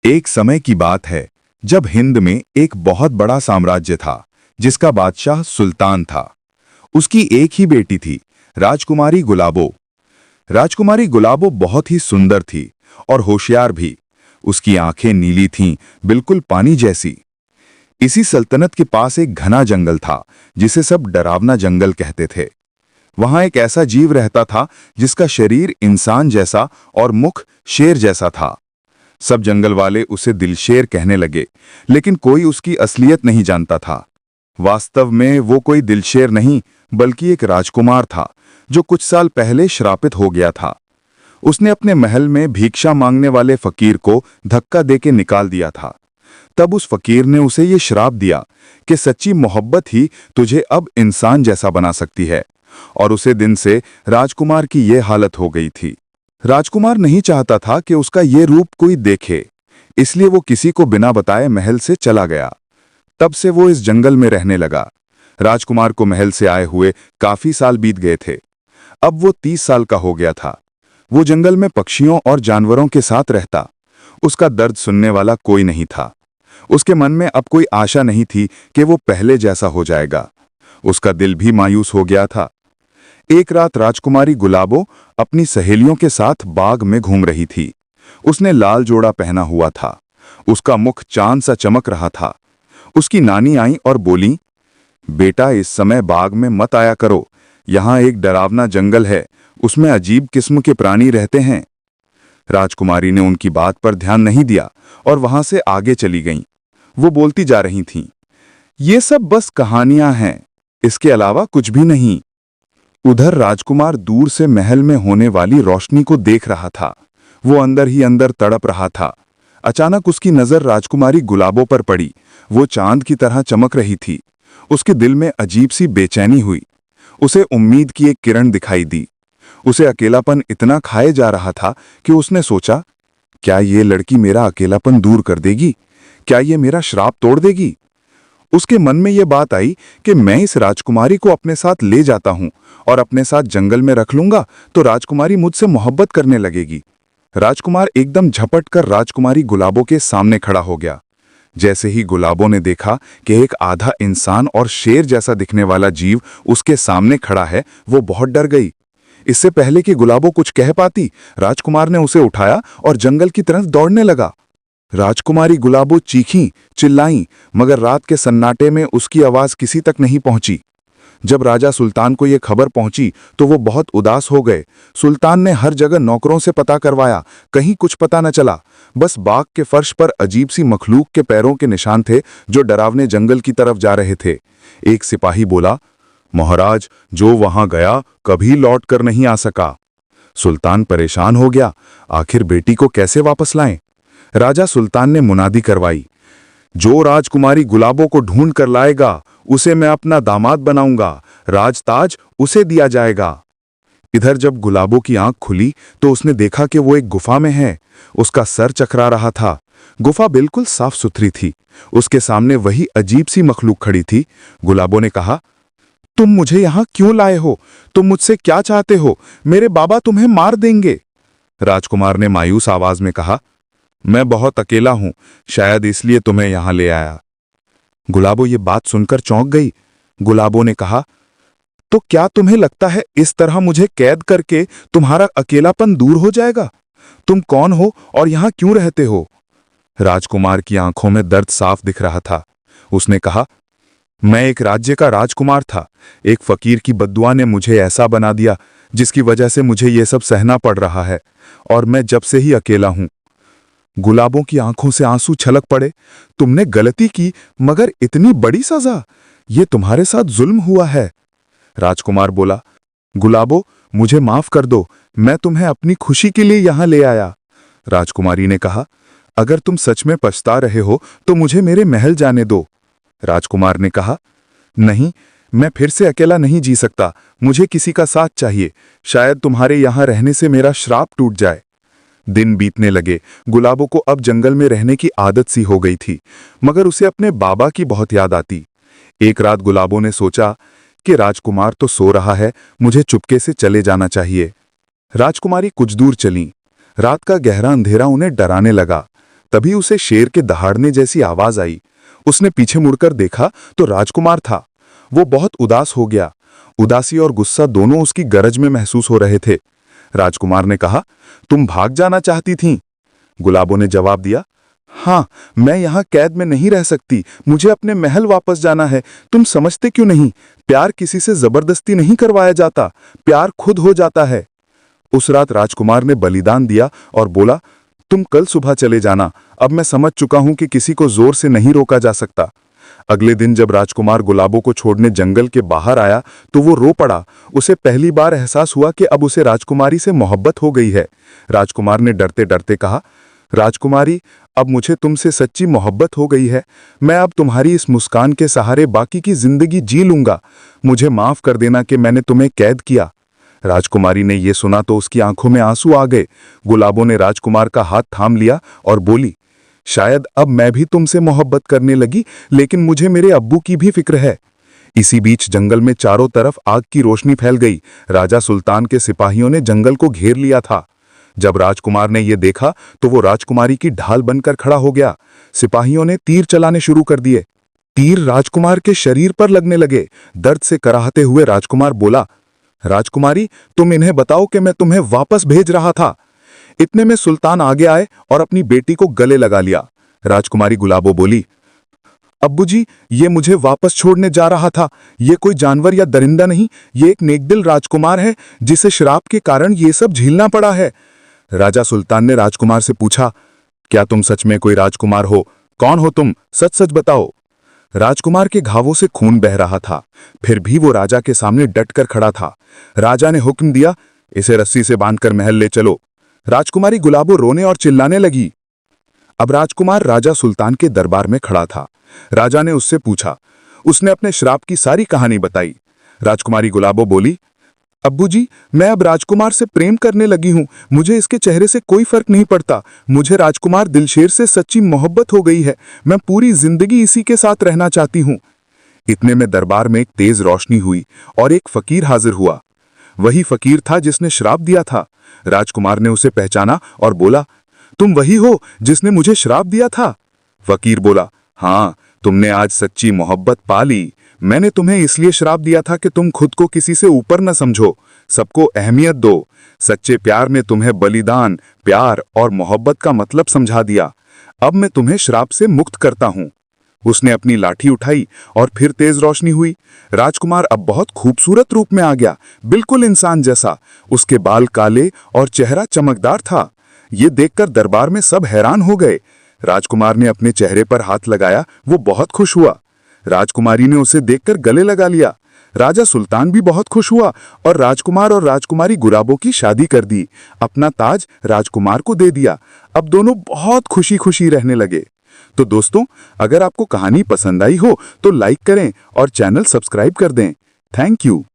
एक समय की बात है जब हिंद में एक बहुत बड़ा साम्राज्य था जिसका बादशाह सुल्तान था। उसकी एक ही बेटी थी, राजकुमारी गुलाबो। राजकुमारी गुलाबो बहुत ही सुंदर थी और होशियार भी। उसकी आंखें नीली थीं, बिल्कुल पानी जैसी। इसी सल्तनत के पास एक घना जंगल था जिसे सब डरावना जंगल कहते थे। वहां एक ऐसा जीव रहता था जिसका शरीर इंसान जैसा और मुख शेर जैसा था। सब जंगल वाले उसे दिलशेर कहने लगे, लेकिन कोई उसकी असलियत नहीं जानता था। वास्तव में वो कोई दिलशेर नहीं बल्कि एक राजकुमार था जो कुछ साल पहले श्रापित हो गया था। उसने अपने महल में भिक्षा मांगने वाले फकीर को धक्का देके निकाल दिया था। तब उस फकीर ने उसे ये श्राप दिया कि सच्ची मोहब्बत ही तुझे अब इंसान जैसा बना सकती है, और उसे दिन से राजकुमार की ये हालत हो गई थी। राजकुमार नहीं चाहता था कि उसका ये रूप कोई देखे, इसलिए वो किसी को बिना बताए महल से चला गया। तब से वो इस जंगल में रहने लगा। राजकुमार को महल से आए हुए काफी साल बीत गए थे। अब वो 30 साल का हो गया था। वो जंगल में पक्षियों और जानवरों के साथ रहता। उसका दर्द सुनने वाला कोई नहीं था। उसके मन में अब कोई आशा नहीं थी कि वो पहले जैसा हो जाएगा। उसका दिल भी मायूस हो गया था। एक रात राजकुमारी गुलाबो अपनी सहेलियों के साथ बाग में घूम रही थी। उसने लाल जोड़ा पहना हुआ था। उसका मुख चांद सा चमक रहा था। उसकी नानी आई और बोली, बेटा इस समय बाग में मत आया करो, यहाँ एक डरावना जंगल है, उसमें अजीब किस्म के प्राणी रहते हैं। राजकुमारी ने उनकी बात पर ध्यान नहीं दिया और वहां से आगे चली गईं। वो बोलती जा रही थीं, ये सब बस कहानियां हैं, इसके अलावा कुछ भी नहीं। उधर राजकुमार दूर से महल में होने वाली रोशनी को देख रहा था। वो अंदर ही अंदर तड़प रहा था। अचानक उसकी नजर राजकुमारी गुलाबो पर पड़ी। वो चांद की तरह चमक रही थी। उसके दिल में अजीब सी बेचैनी हुई। उसे उम्मीद की एक किरण दिखाई दी। उसे अकेलापन इतना खाए जा रहा था कि उसने सोचा, क्या ये लड़की मेरा अकेलापन दूर कर देगी? क्या ये मेरा श्राप तोड़ देगी? उसके मन में यह बात आई कि मैं इस राजकुमारी को अपने साथ ले जाता हूं और अपने साथ जंगल में रख लूंगा तो राजकुमारी मुझसे मोहब्बत करने लगेगी। राजकुमार एकदम झपट कर राजकुमारी गुलाबो के सामने खड़ा हो गया। जैसे ही गुलाबो ने देखा कि एक आधा इंसान और शेर जैसा दिखने वाला जीव उसके सामने खड़ा है, वो बहुत डर गई। इससे पहले कि गुलाबो कुछ कह पाती, राजकुमार ने उसे उठाया और जंगल की तरफ दौड़ने लगा। राजकुमारी गुलाबो चीखीं, चिल्लाईं, मगर रात के सन्नाटे में उसकी आवाज किसी तक नहीं पहुंची। जब राजा सुल्तान को यह खबर पहुंची तो वो बहुत उदास हो गए। सुल्तान ने हर जगह नौकरों से पता करवाया, कहीं कुछ पता न चला। बस बाग के फर्श पर अजीब सी मखलूक के पैरों के निशान थे जो डरावने जंगल की तरफ जा रहे थे। एक सिपाही बोला, महाराज, जो वहां गया कभी लौट कर नहीं आ सका। सुल्तान परेशान हो गया, आखिर बेटी को कैसे वापस लाएं? राजा सुल्तान ने मुनादी करवाई, जो राजकुमारी गुलाबो को ढूंढ कर लाएगा उसे मैं अपना दामाद बनाऊंगा, राजताज उसे दिया जाएगा। इधर जब गुलाबो की आंख खुली तो उसने देखा कि वो एक गुफा में है। उसका सर चकरा रहा था। गुफा बिल्कुल साफ सुथरी थी। उसके सामने वही अजीब सी मखलूक खड़ी थी। गुलाबो ने कहा, तुम मुझे यहां क्यों लाए हो? तुम मुझसे क्या चाहते हो? मेरे बाबा तुम्हें मार देंगे। राजकुमार ने मायूस आवाज में कहा, मैं बहुत अकेला हूं, शायद इसलिए तुम्हें यहां ले आया। गुलाबो ये बात सुनकर चौंक गई। गुलाबो ने कहा, तो क्या तुम्हें लगता है इस तरह मुझे कैद करके तुम्हारा अकेलापन दूर हो जाएगा? तुम कौन हो और यहां क्यों रहते हो? राजकुमार की आंखों में दर्द साफ दिख रहा था। उसने कहा, मैं एक राज्य का राजकुमार था। एक फकीर की बद्दुआ ने मुझे ऐसा बना दिया जिसकी वजह से मुझे ये सब सहना पड़ रहा है, और मैं जब से ही अकेला हूं। गुलाबों की आंखों से आंसू छलक पड़े। तुमने गलती की, मगर इतनी बड़ी सजा? ये तुम्हारे साथ जुल्म हुआ है। राजकुमार बोला, गुलाबो, मुझे माफ कर दो, मैं तुम्हें अपनी खुशी के लिए यहां ले आया। राजकुमारी ने कहा, अगर तुम सच में पछता रहे हो तो मुझे मेरे महल जाने दो। राजकुमार ने कहा, नहीं, मैं फिर से अकेला नहीं जी सकता, मुझे किसी का साथ चाहिए। शायद तुम्हारे यहां रहने से मेरा श्राप टूट जाए। दिन बीतने लगे। गुलाबो को अब जंगल में रहने की आदत सी हो गई थी, मगर उसे अपने बाबा की बहुत याद आती। एक रात गुलाबो ने सोचा कि राजकुमार तो सो रहा है, मुझे चुपके से चले जाना चाहिए। राजकुमारी कुछ दूर चलीं। रात का गहरा अंधेरा उन्हें डराने लगा। तभी उसे शेर के दहाड़ने जैसी आवाज आई। उसने पीछे मुड़कर देखा तो राजकुमार था। वो बहुत उदास हो गया। उदासी और गुस्सा दोनों उसकी गरज में महसूस हो रहे थे। राजकुमार ने कहा, तुम भाग जाना चाहती थीं? गुलाबो ने जवाब दिया, हाँ, मैं यहाँ कैद में नहीं रह सकती, मुझे अपने महल वापस जाना है। तुम समझते क्यों नहीं? प्यार किसी से जबरदस्ती नहीं करवाया जाता, प्यार खुद हो जाता है। उस रात राजकुमार ने बलिदान दिया और बोला, तुम कल सुबह चले जाना, अब मैं समझ चुका हूं कि किसी को जोर से नहीं रोका जा सकता। अगले दिन जब राजकुमार गुलाबो को छोड़ने जंगल के बाहर आया तो वो रो पड़ा। उसे पहली बार एहसास हुआ कि अब उसे राजकुमारी से मोहब्बत हो गई है। राजकुमार ने डरते डरते कहा, राजकुमारी, अब मुझे तुमसे सच्ची मोहब्बत हो गई है। मैं अब तुम्हारी इस मुस्कान के सहारे बाकी की जिंदगी जी लूंगा। मुझे माफ कर देना कि मैंने तुम्हें कैद किया। राजकुमारी ने यह सुना तो उसकी आंखों में आंसू आ गए। गुलाबो ने राजकुमार का हाथ थाम लिया और बोली, शायद अब मैं भी तुमसे मोहब्बत करने लगी, लेकिन मुझे मेरे अब्बू की भी फिक्र है। इसी बीच जंगल में चारों तरफ आग की रोशनी फैल गई। राजा सुल्तान के सिपाहियों ने जंगल को घेर लिया था। जब राजकुमार ने यह देखा तो वो राजकुमारी की ढाल बनकर खड़ा हो गया। सिपाहियों ने तीर चलाने शुरू कर दिए। तीर राजकुमार के शरीर पर लगने लगे। दर्द से कराहते हुए राजकुमार बोला, राजकुमारी, तुम इन्हें बताओ कि मैं तुम्हें वापस भेज रहा था। इतने में सुल्तान आगे आए और अपनी बेटी को गले लगा लिया। राजकुमारी गुलाबो बोली, अब्बूजी, ये मुझे वापस छोड़ने जा रहा था। ये कोई जानवर या दरिंदा नहीं, ये एक नेकदिल राजकुमार है जिसे श्राप के कारण ये सब झेलना पड़ा है। राजा सुल्तान ने राजकुमार से पूछा, क्या तुम सच में कोई राजकुमार हो? कौन हो तुम? सच सच बताओ। राजकुमार के घावों से खून बह रहा था, फिर भी वो राजा के सामने डटकर खड़ा था। राजा ने हुक्म दिया, इसे रस्सी से बांधकर महल ले चलो। राजकुमारी गुलाबो रोने और चिल्लाने लगी। अब राजकुमार राजा सुल्तान के दरबार में खड़ा था। राजा ने उससे पूछा। उसने अपने श्राप की सारी कहानी बताई। राजकुमारी गुलाबो बोली, अब्बूजी, मैं अब राजकुमार से प्रेम करने लगी हूं। मुझे इसके चेहरे से कोई फर्क नहीं पड़ता। मुझे राजकुमार दिलशेर से सच्ची मोहब्बत हो गई है। मैं पूरी जिंदगी इसी के साथ रहना चाहती हूं। इतने में दरबार में एक तेज रोशनी हुई और एक फकीर हाजिर हुआ। वही फकीर था जिसने श्राप दिया था। राजकुमार ने उसे पहचाना और बोला, तुम वही हो जिसने मुझे श्राप दिया था? फकीर बोला, हाँ, तुमने आज सच्ची मोहब्बत पा ली। मैंने तुम्हें इसलिए श्राप दिया था कि तुम खुद को किसी से ऊपर न समझो, सबको अहमियत दो। सच्चे प्यार ने तुम्हें बलिदान, प्यार और मोहब्बत का मतलब समझा दिया। अब मैं तुम्हें श्राप से मुक्त करता हूं। उसने अपनी लाठी उठाई और फिर तेज रोशनी हुई। राजकुमार अब बहुत खूबसूरत रूप में आ गया, बिल्कुल इंसान जैसा। उसके बाल काले और चेहरा चमकदार था। ये देखकर दरबार में सब हैरान हो गए। राजकुमार ने अपने चेहरे पर हाथ लगाया, वो बहुत खुश हुआ। राजकुमारी ने उसे देखकर गले लगा लिया। राजा सुल्तान भी बहुत खुश हुआ और राजकुमारी गुलाबो की शादी कर दी। अपना ताज राजकुमार को दे दिया। अब दोनों बहुत खुशी खुशी रहने लगे। तो दोस्तों, अगर आपको कहानी पसंद आई हो तो लाइक करें और चैनल सब्सक्राइब कर दें। Thank you.